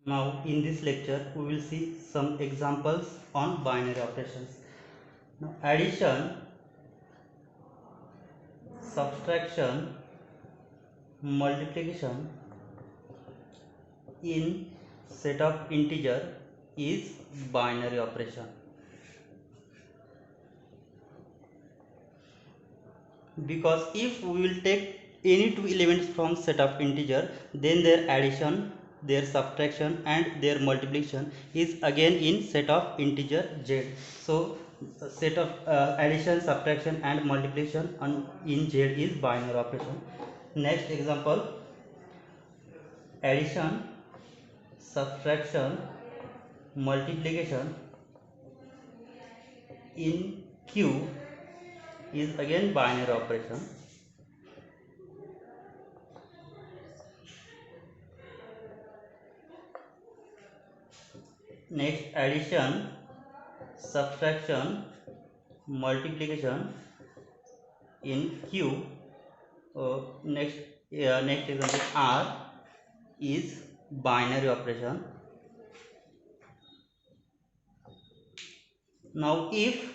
Now in this lecture we will see some examples on binary operations. Now addition, subtraction, multiplication in set of integer is binary operation, because if we will take any two elements from set of integer, then their addition, their subtraction and their multiplication is again in set of integer z. So set of addition, subtraction and multiplication in z is binary operation. Next example, addition, subtraction, multiplication in q is again binary operation. Next, addition, subtraction, multiplication in q. Next example, r is binary operation. Now if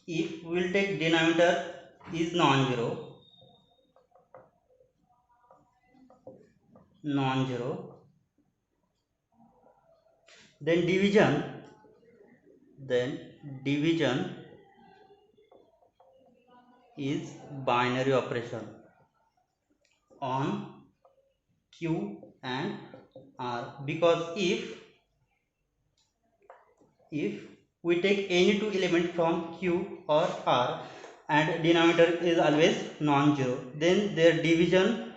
we will take denominator is non-zero, then division is binary operation on q and r, because if we take any two element from q or r and denominator is always non-zero, then their division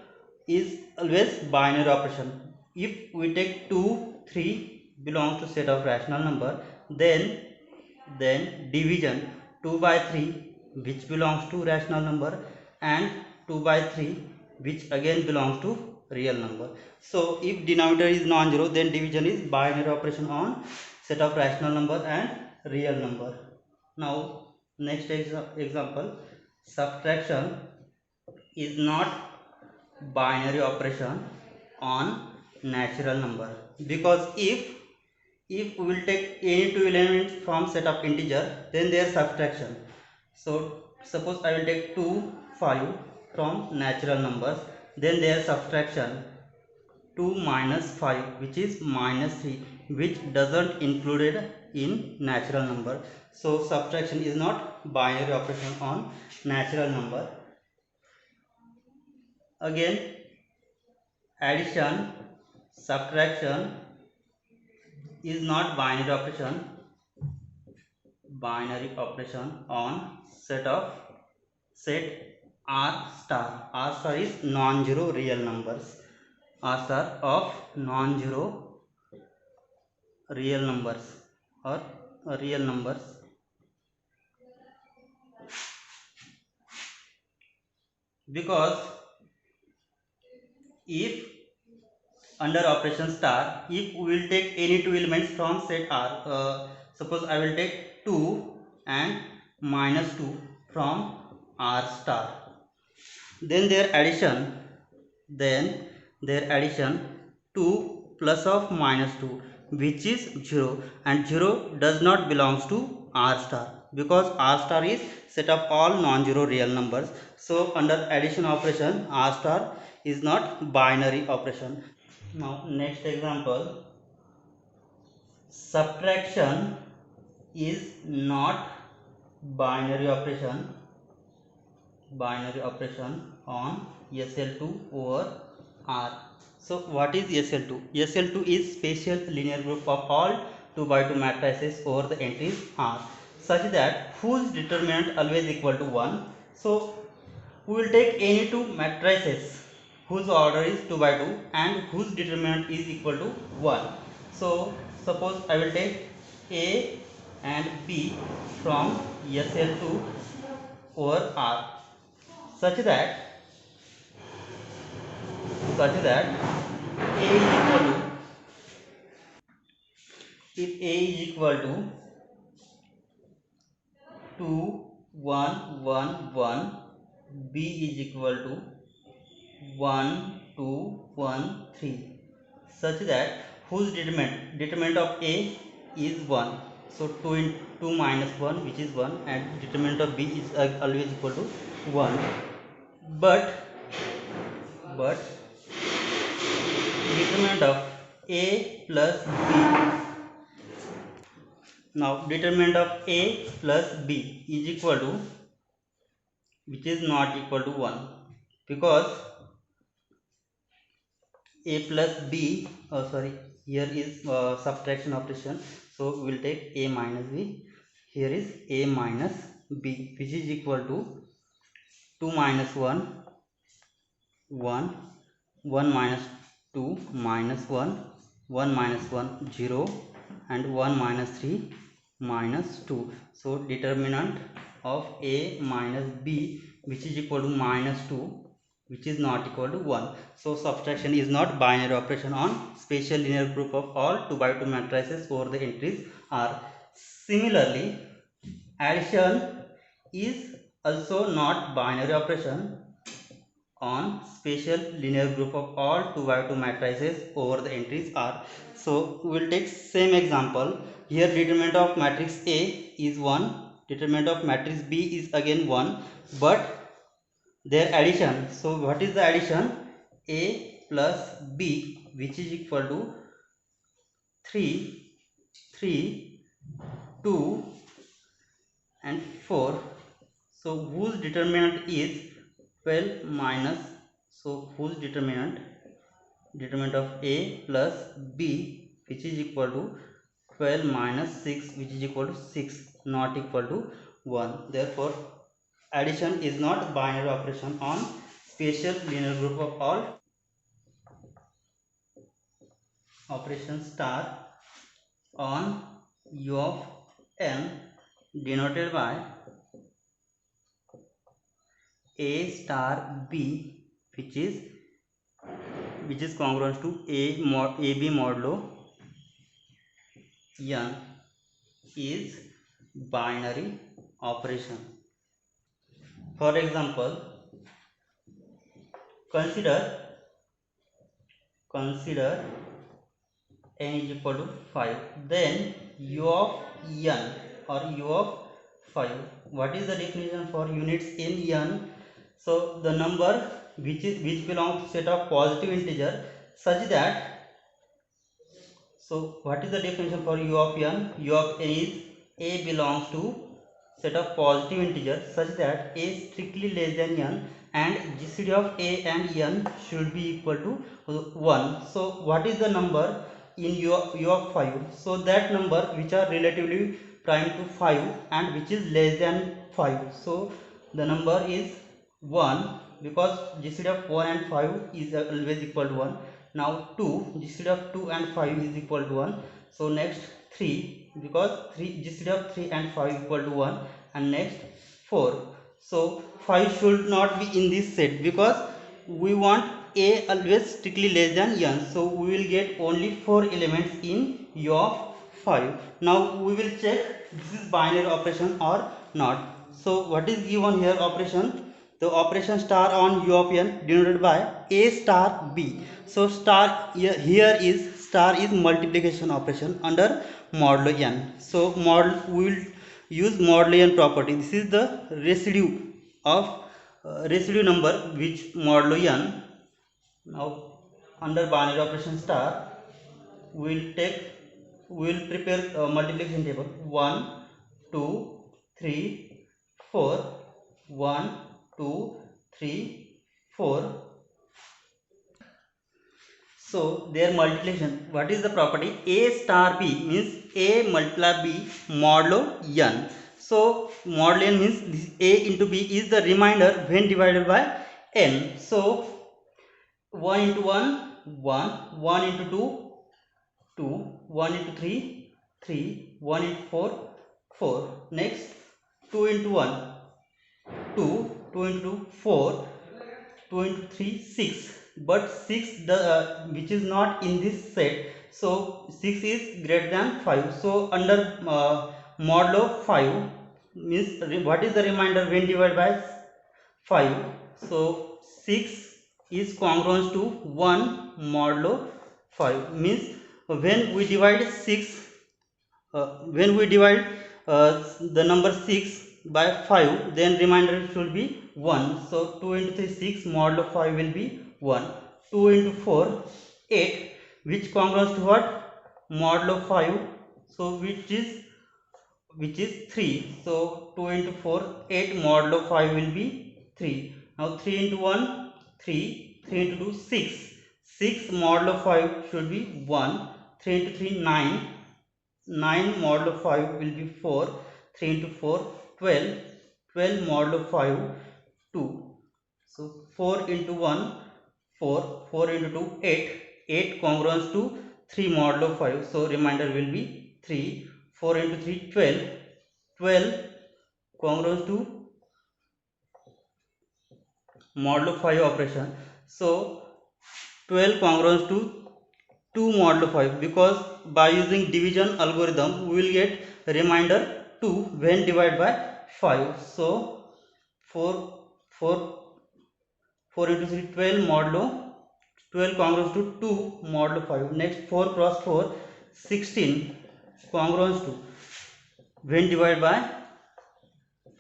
is always binary operation. If we take 2, 3 belongs to set of rational number, then division 2 by 3 which belongs to rational number and 2 by 3 which again belongs to real number. So if denominator is non-zero, then division is binary operation on set of rational number and real number. Now next example, subtraction is not binary operation on natural number, because if we will take any two elements from set of integer, then their subtraction. So suppose I will take 2, 5 from natural numbers, then their subtraction 2 minus 5 which is minus 3, which doesn't included in natural number. So subtraction is not binary operation on natural number. Again, addition, subtraction is not binary operation on set r star. R star is non-zero real numbers. R star of non-zero real numbers or real numbers. Because if under operation star, if we will take any two elements from set R, suppose I will take 2 and minus 2 from R star, then their addition, 2 plus of minus 2 which is 0, and 0 does not belongs to R star, because R star is set of all non-zero real numbers. So under addition operation, R star is not binary operation. Now next example, subtraction is not binary operation on SL2 over R. So what is SL2? SL2 is special linear group of all 2 by 2 matrices over the entries R, such that whose determinant always equal to 1. So we will take any two matrices whose order is 2 by 2 and whose determinant is equal to 1. So suppose I will take A and B from SL2 over R, such that A is equal to, if A is equal to 2, 1, 1, 1, B is equal to 1, 2, 1, 3, such that whose determinant of A is 1. So 2 into 2 minus 1, which is 1, and determinant of B is always equal to 1. But determinant of A plus B, now determinant of A plus B is equal to, which is not equal to 1, because A plus B, here is subtraction operation, so we will take A minus B. Here is A minus B, which is equal to 2 minus 1, 1, 1 minus 2, minus 1, 1 minus 1, 0, and 1 minus 3, minus 2. So determinant of A minus B, which is equal to minus 2, which is not equal to 1. So subtraction is not binary operation on spatial linear group of all 2 by 2 matrices over the entries R. Similarly, addition is also not binary operation on spatial linear group of all 2 by 2 matrices over the entries R. So we will take same example. Here determinant of matrix A is 1, determinant of matrix B is again 1, but their addition. So what is the addition? A plus B, which is equal to 3, 3, 2 and 4. So whose determinant is 12 minus, so whose determinant of A plus B, which is equal to 12 minus 6, which is equal to 6, not equal to 1. Therefore addition is not binary operation on spatial linear group of all. Operation star on U of n denoted by A star B, which is congruent to AB modulo n, is binary operation. For example, consider n is equal to 5, then U of n or U of 5. What is the definition for units in n? So the number which belongs to set of positive integer such that, so what is the definition for U of n? U of n is A belongs to set of positive integers such that A is strictly less than n and GCD of A and n should be equal to 1. So what is the number in U of 5? So that number which are relatively prime to 5 and which is less than 5. So the number is 1, because GCD of 1 and 5 is always equal to 1. Now 2, GCD of 2 and 5 is equal to 1. So next 3, because GCD of 3 and 5 equal to 1, and next 4. So 5 should not be in this set because we want A always strictly less than n. So we will get only 4 elements in U of 5. Now we will check this is binary operation or not. So what is given here operation? The operation star on U of n denoted by A star B. So star here is star is multiplication operation under modulo n. So we will use modulo n property. This is the residue of residue number which modulo n. Now under binary operation star we will prepare multiplication table 1, 2, 3, 4, 1, 2, 3, 4. So their multiplication, what is the property? A star B means A multiply B modulo n. So modulo n means this A into B is the remainder when divided by n. So 1 into 1, 1, 1 into 2, 2, 1 into 3, 3, 1 into 4, 4. Next 2 into 1, 2, 2 into 2, 4, 2 into 3, 6. But 6 which is not in this set, so 6 is greater than 5. So under modulo 5 means what is the remainder when divided by 5? So 6 is congruent to 1 modulo 5 means when we divide 6, when we divide the number 6 by 5, then remainder should be 1. So 2 into 3 6, modulo 5 will be 1. 2 into 4 8, which congruous to what? Modulo 5, so which is 3. So 2 into 4 8, modulo 5 will be 3. Now 3 into 1 3, 3 into 2 6, 6 modulo 5 should be 1. 3 into 3 9, 9 modulo 5 will be 4. 3 into 4 12, 12 modulo 5 2. So 4 into 1 4, 4 into 2 8, 8 congruous to 3 modulo 5, so remainder will be 3. 4 into 3 12, 12 congruous to modulo 5 operation, so 12 congruous to 2 modulo 5, because by using division algorithm we will get remainder 2 when divided by 5. So 4 4 4 into 3 12 modulo 12 congruous to 2 modulo 5. Next 4 cross 4 16 congruous to when divided by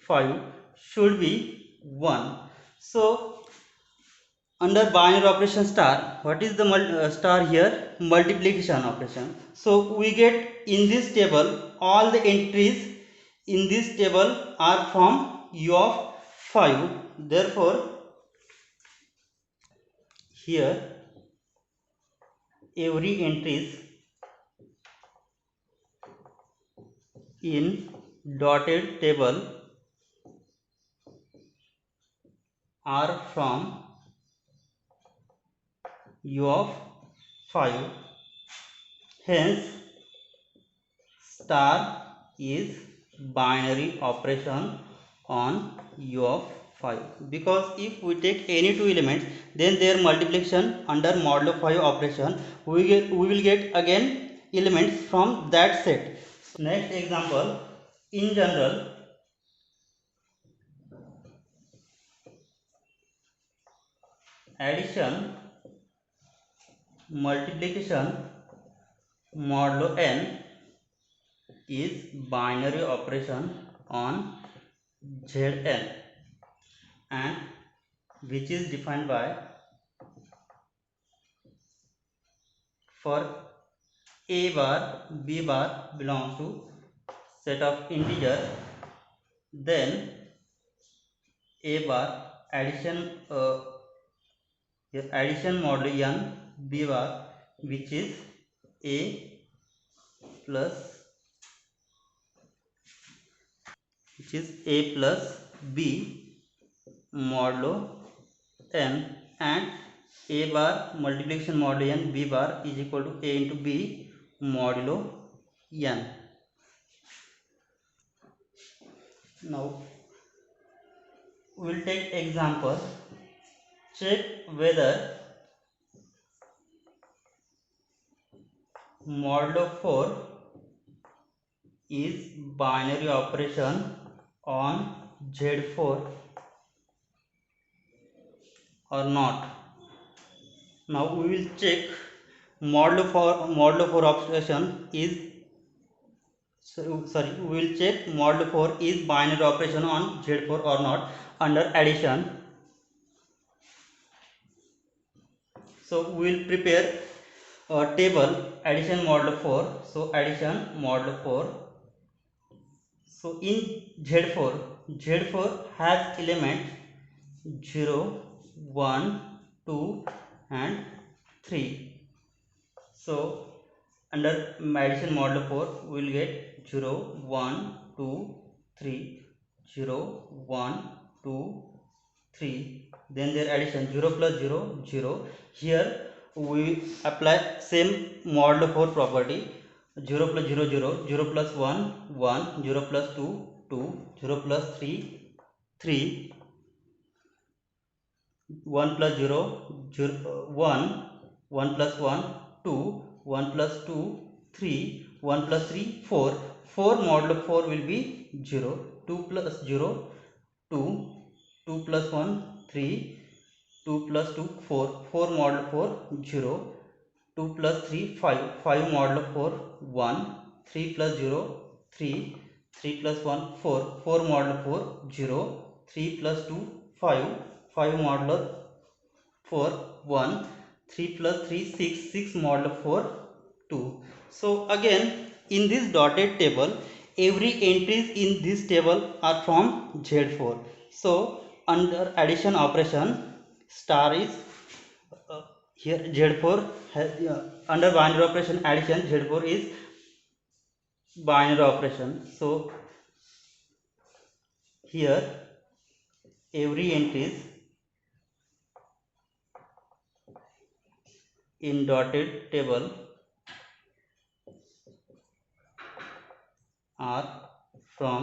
5 should be 1. So under binary operation star, what is the star here? Multiplication operation. So we get in this table all the entries in this table are from u of 5. Therefore here every entries in dotted table are from u of 5. Hence star is binary operation on u of 5, because if we take any two elements then their multiplication under modulo 5 operation, we will get again elements from that set. Next example, in general addition multiplication modulo n is binary operation on Zn, and which is defined by, for a bar b bar belongs to set of integer, then a bar addition addition modulo n b bar, which is a plus b modulo n, and a bar multiplication modulo n b bar is equal to a into b modulo n. Now we will take example. Check whether modulo 4 is binary operation on Z4 or not. Now we will check modulo 4 operation is, sorry, we will check modulo 4 is binary operation on Z4 or not under addition. So we will prepare a table addition modulo 4. So addition modulo 4. So in Z4 has element 0, 1, 2 and 3. So under addition modulo 4 we will get 0, 1, 2, 3, 0, 1, 2, 3. Then their addition 0 plus 0 0. Here we apply same modulo 4 property. 0 plus 0 0, 0 plus 1 1, 0 plus 2 2, 0 plus 3 3, 1 plus 0 0 1, 1 plus 1 2, 1 plus 2 3, 1 plus 3 4. 4 modulo 4 will be 0. 2 plus 0 2, 2 plus 1 3, 2 plus 2 4. 4 modulo 4 0. 2 plus 3 5, 5 modulo 4 1, 3 plus 0 3, 3 plus 1 4, 4 modulo 4 0, 3 plus 2 5, 5 modulo 4 1, 3 plus 3 6, 6 modulo 4 2. So again in this dotted table every entries in this table are from Z4. So under addition operation star is here Z4 has under binary operation addition Z4 is binary operation. So here every entries in dotted table are from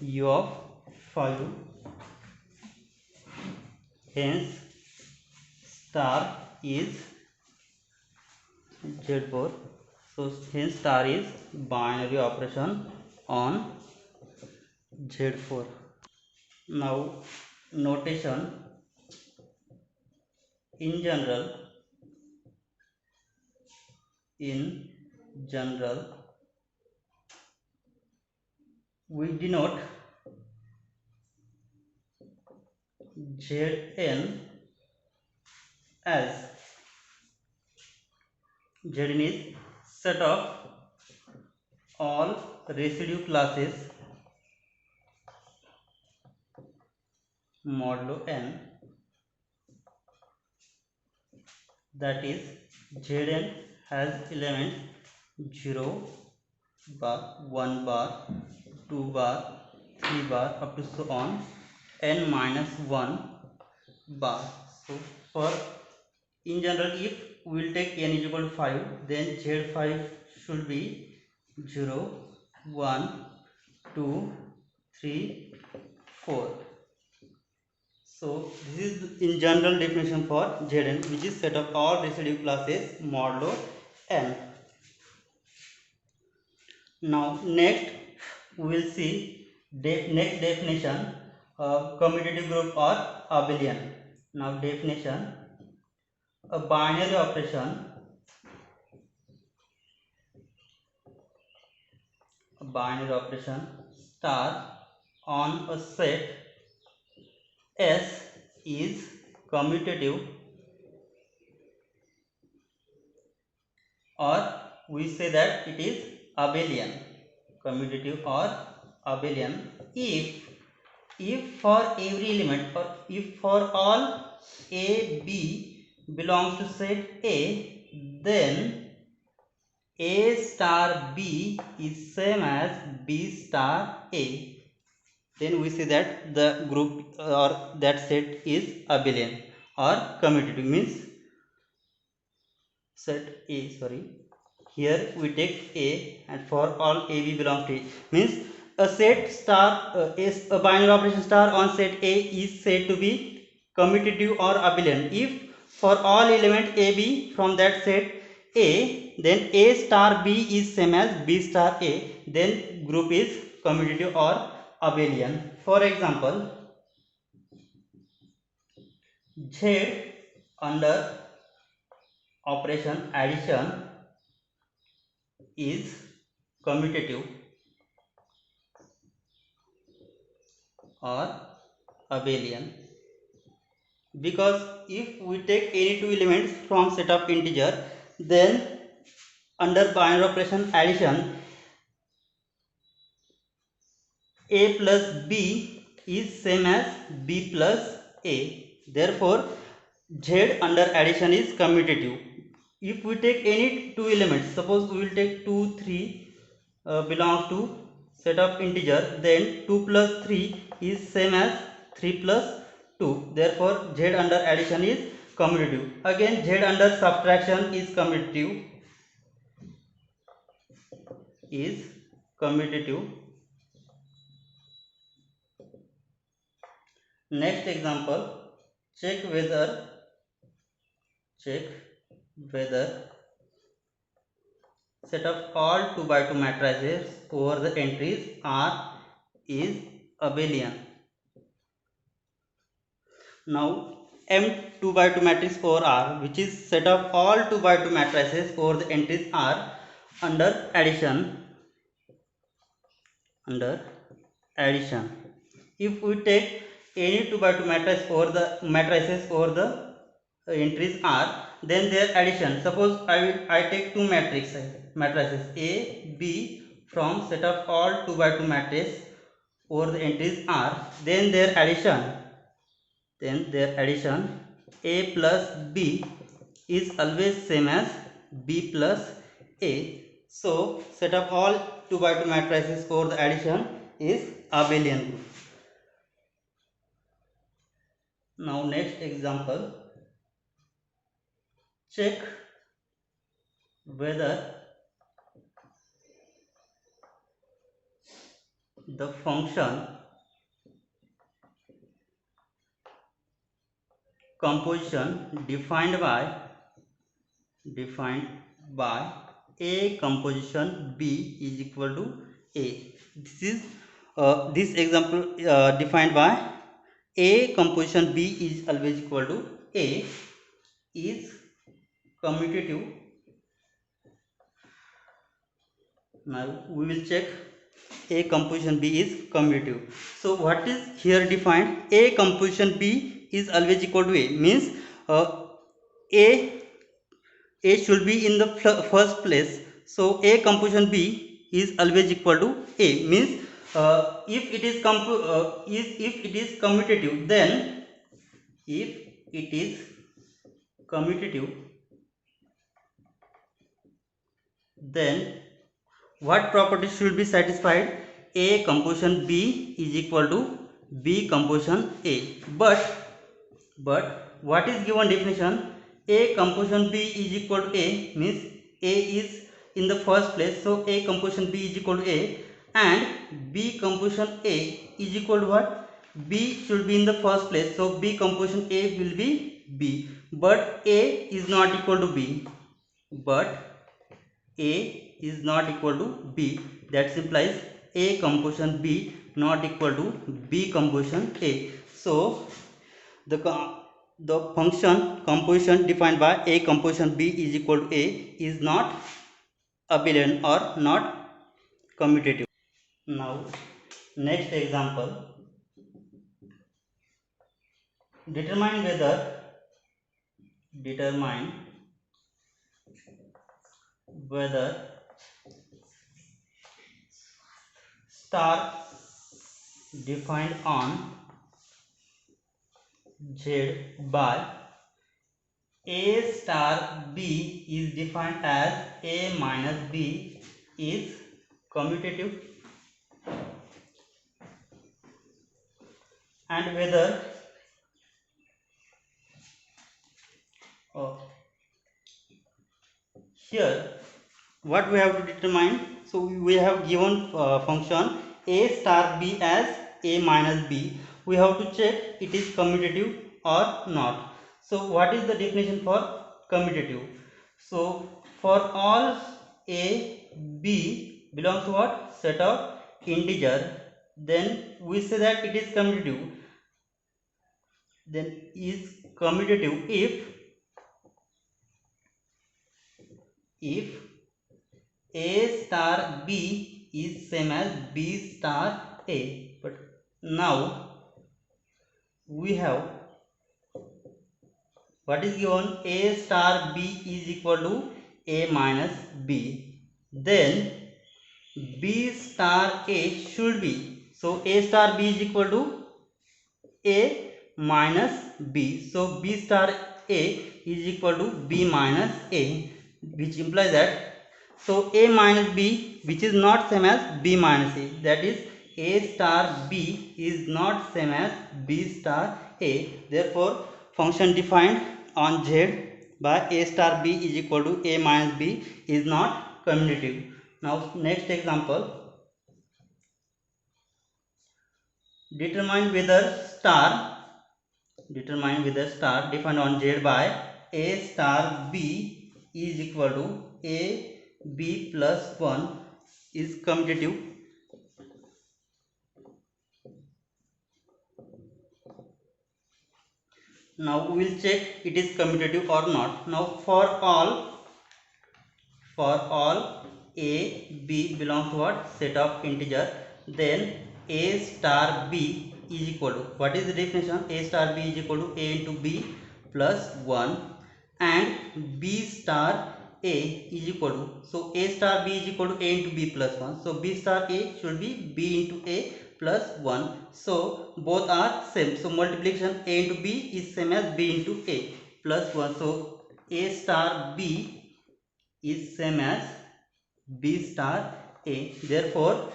U of 5, hence star is Z4. So hence star is binary operation on Z4. Now notation in general, we denote Zn as Zn is set of all residue classes modulo n, that is Zn has elements 0 bar, 1 bar, 2 bar, 3 bar up to so on n minus 1 bar. So for in general if we will take n is equal to 5, then Z5 should be 0 1 2 3 4. So this is in general definition for Zn, which is set of all residue classes modulo n. Now next we will see next definition, commutative group or abelian. Now definition: a binary operation star on a set S is commutative, or we say that it is abelian, commutative or abelian if for every element, or if for all a b belongs to set A, then A star B is same as B star A. Then we say that the group or that set is abelian or commutative, means set A, sorry, here we take A and for all AB belongs to A, means a set star is a binary operation star on set A is said to be commutative or abelian if for all element AB from that set A, then A star B is same as B star A, then group is commutative or abelian. For example, Z under operation addition is commutative or abelian because if we take any two elements from set of integer, then under binary operation addition A plus B is same as B plus A. Therefore, Z under addition is commutative. If we take any two elements, suppose we will take 2 3 belongs to set of integer, then 2 plus 3 is same as 3 plus 2. Therefore, Z under addition is commutative. Again, Z under subtraction is commutative. Next example, check whether set of all 2 by 2 matrices over the entries R is abelian. Now M 2 by 2 matrix over R, which is set of all 2 by 2 matrices over the entries R under addition. If we take any 2 by 2 matrices over the entries R, then their addition. Suppose I take two matrices A, B from set of all 2 by 2 matrices over the entries R, then their addition A plus B is always same as B plus A. So set of all 2 by 2 matrices over the addition is abelian group. Now next example, check whether the function composition defined by A composition B is equal to A. This example defined by A composition B is always equal to A is commutative. Now we will check A composition B is commutative. So what is here defined? A composition B is always equal to A, means A should be in the first place. So A composition B is always equal to A, means if it is commutative, then if it is commutative, then what property should be satisfied? A composition B is equal to B composition A. But what is given definition? A composition B is equal to A, means A is in the first place, so A composition B is equal to A, and B composition A is equal to what? B should be in the first place, so B composition A will be B. But A is not equal to B. A is not equal to B. That implies A composition B not equal to B composition A. So the function composition defined by A composition B is equal to A is not abelian or not commutative. Now next example, determine whether star defined on Z by A star B is defined as A minus B is commutative, and whether here what we have to determine. So we have given function A star B as A minus B. We have to check it is commutative or not. So what is the definition for commutative? So for all A, B belongs to what? Set of integer, then we say that it is commutative. Then is commutative if A star B is same as B star A. But now we have what is given? A star B is equal to A minus B. Then B star A should be, so A star B is equal to A minus B. So B star A is equal to B minus A, which implies that, so A minus B, which is not same as B minus A, that is A star B is not same as B star A. Therefore function defined on Z by A star B is equal to A minus B is not commutative. Now next example, determine whether star defined on Z by A star B is equal to A B plus 1 is commutative. Now we will check it is commutative or not. Now for all a b belongs to what? Set of integer, then a star b is equal to, what is the definition? A star b is equal to a into b plus 1, and b star a is equal to, so a star b is equal to a into b plus 1, so b star a should be b into a plus 1, so both are same, so multiplication a into b is same as b into a plus 1, so a star b is same as b star a. Therefore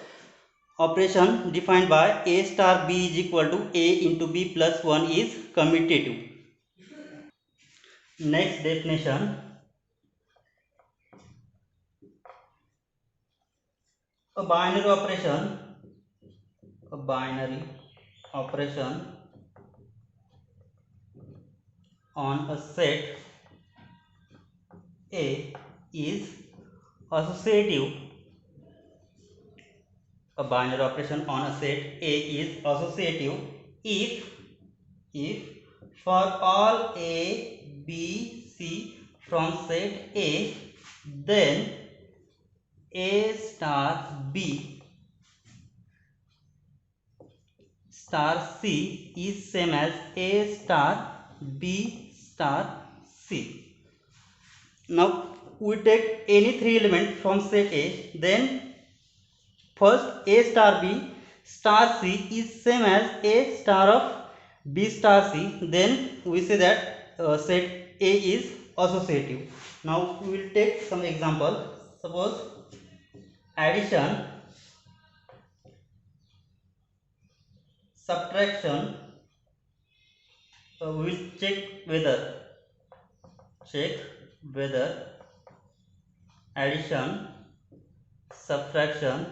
operation defined by a star b is equal to a into b plus 1 is commutative. Next definition, a binary operation, a binary operation on a set A is associative. A binary operation on a set A is associative if for all A, B, C from set A, then A star B star C is same as A star B star C. Now we take any three elements from set A, then first A star B star C is same as A star of B star C, then we say that set A is associative. Now we will take some example. Suppose addition, subtraction, we will check whether addition, subtraction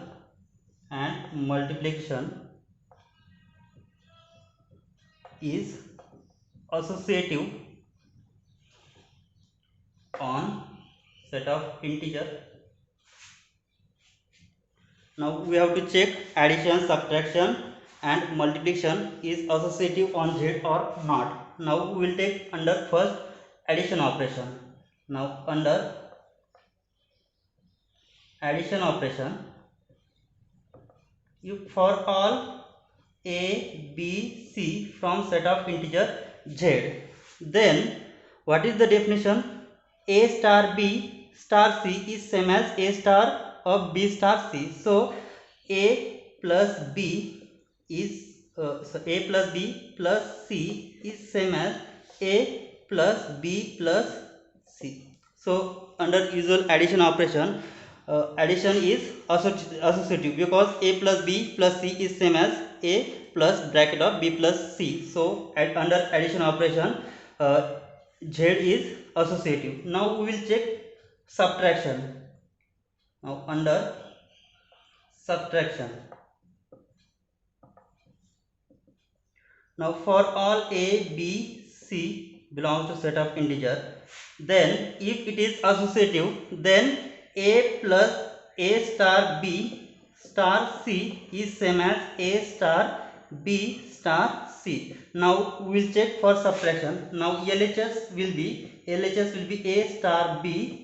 and multiplication is associative on set of integer. Now we have to check addition, subtraction and multiplication is associative on Z or not. Now we will take under first addition operation. Now under addition operation, if for all A, B, C from set of integer Z, then what is the definition? A star B star C is same as A star of B star C. So A plus B is so A plus B plus C is same as A plus B plus C. So under usual addition operation, addition is associative because A plus B plus C is same as A plus bracket of B plus C. So under addition operation, Z is associative. Now we will check subtraction. Now under subtraction, now for all A, B, C belongs to set of integer, then if it is associative, then A plus A star B star C is same as A star B star C. Now we will check for subtraction. Now LHS will be A star B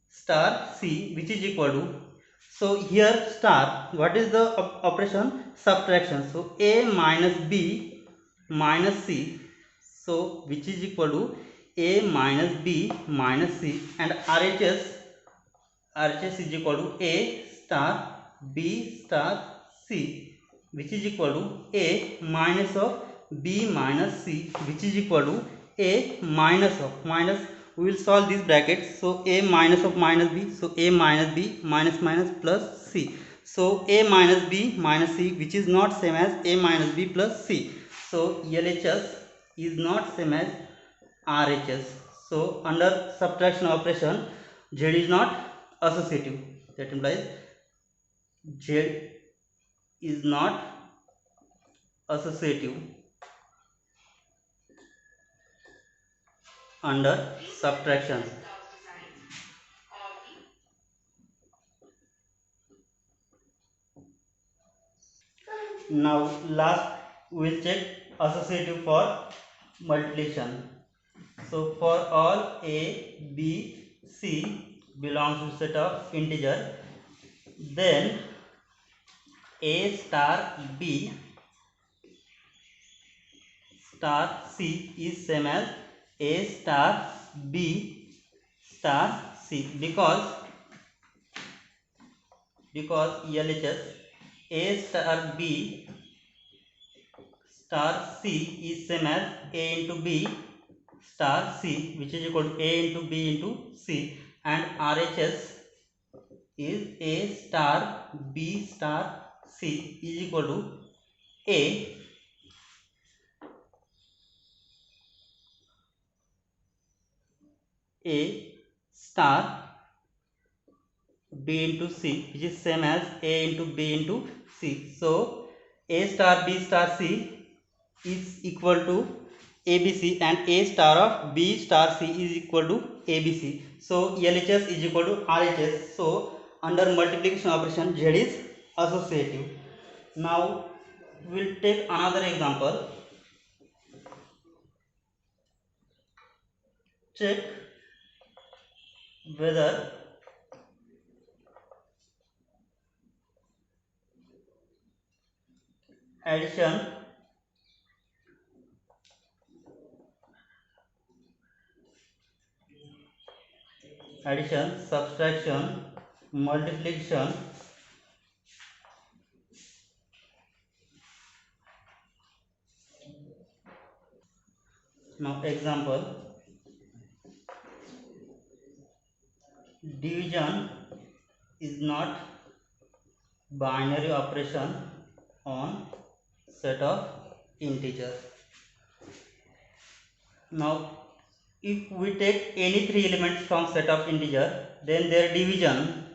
star C, which is equal to, so here star, what is the operation? Subtraction. So A minus B minus C, so which is equal to A minus B minus C, and RHS is equal to A star B star C, which is equal to A minus of B minus C, which is equal to A minus of minus, we will solve these brackets. So A minus of minus B, so A minus B minus minus plus C, so A minus B minus C, which is not same as A minus B plus C. So LHS is not same as RHS. So under subtraction operation, Z is not associative. That implies Z is not associative under subtraction. Now last we will check associative for multiplication. So for all a, b, c belongs to set of integer, then a star b star c is same as a star b star c, because LHS a star b star c is same as a into b star c, which is equal to a into b into c, and RHS is a star b star c is equal to a star b into c, which is same as a into b into c. So a star b star c is equal to ABC, and a star of b star c is equal to ABC. So LHS is equal to RHS. So under multiplication operation, Z is associative. Now we'll take another example. Check whether addition, subtraction, multiplication. Now example, division is not binary operation on set of integers. Now if we take any three elements from set of integer, then their division,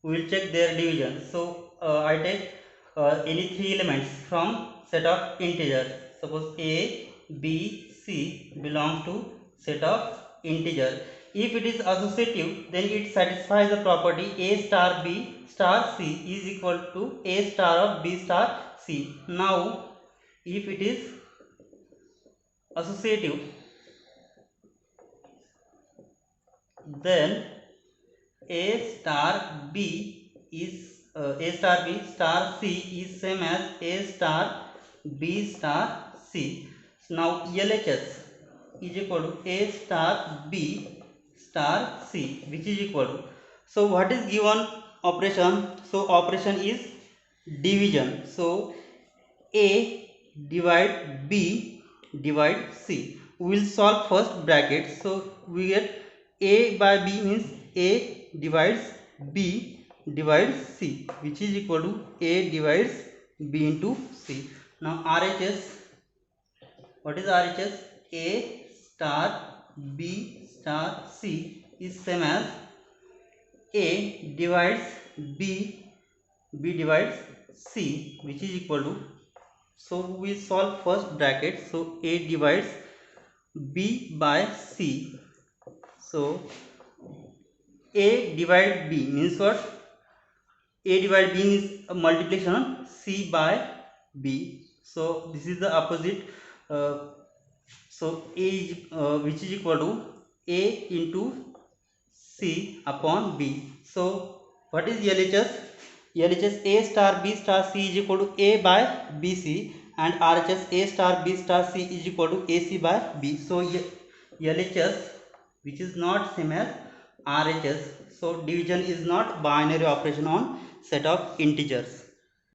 we will check their division. So I take any three elements from set of integer. Suppose a, b, c belong to set of integer. If it is associative, then it satisfies the property a star b star c is equal to a star of b star c. Now if it is associative, then a star b is a star b star c is same as a star b star c. Now LHS is equal to a star b star c, which is equal to, so what is given operation? So operation is division. So a divide b divide c. We will solve first bracket. So we get a by b means a divides b divides c, which is equal to a divides b into c. Now RHS, what is RHS? A star b star c is same as a divides b divides c, which is equal to, so we solve first bracket. So a divides b by c. So a divide b means what? A divide b is a multiplication of c by b. So this is the opposite. So a is, which is equal to a into c upon b. So what is LHS? LHS a star b star c is equal to a by bc, and RHS a star b star c is equal to ac by b. So LHS, which is not same as RHS. So division is not binary operation on set of integers.